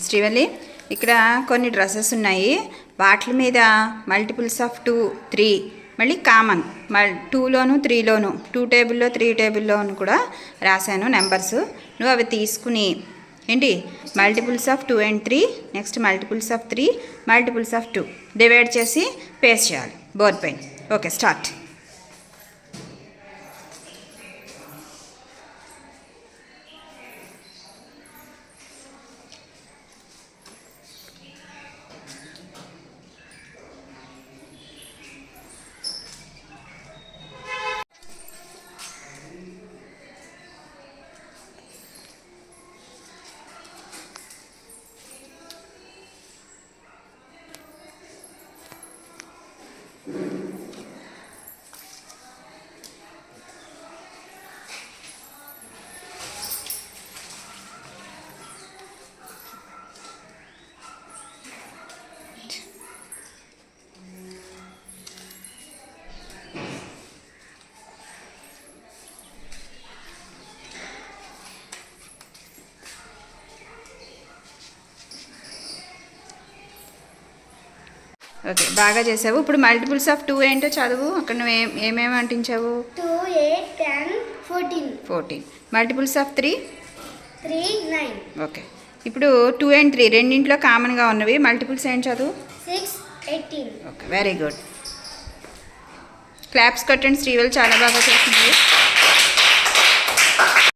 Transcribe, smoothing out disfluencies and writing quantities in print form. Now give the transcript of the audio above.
శ్రీవల్లి, ఇక్కడ కొన్ని డ్రెస్సెస్ ఉన్నాయి. వాటి మీద మల్టిపుల్స్ ఆఫ్ 2, 3 మళ్ళీ కామన్ 2లోను 3లోను 2 టేబుల్లో 3 టేబుల్లోను కూడా రాశాను నెంబర్స్. నువ్వు అవి తీసుకుని ఏంటి multiples of 2 and 3, next multiples of 3, multiples of 2 divide చేసి పేస్ట్ చేయాలి బోర్డ్ పైన. Okay, start. ఓకే, బాగా చేసావు. ఇప్పుడు మల్టిపుల్స్ ఆఫ్ 2 ఏంటో చదువు. అక్కడ నువ్వు ఏమేమి అంటించావు? 2, 8, 10, 14. Multiples of 3? 3, 9. ఓకే, ఇప్పుడు 2 and 3 రెండింటిలో కామన్గా ఉన్నవి. మల్టిపుల్స్ ఏంటి చదువు? 6, 18. Okay, very good. క్లాప్స్ కొట్టండి శ్రీవల్, చాలా బాగా చేసింది.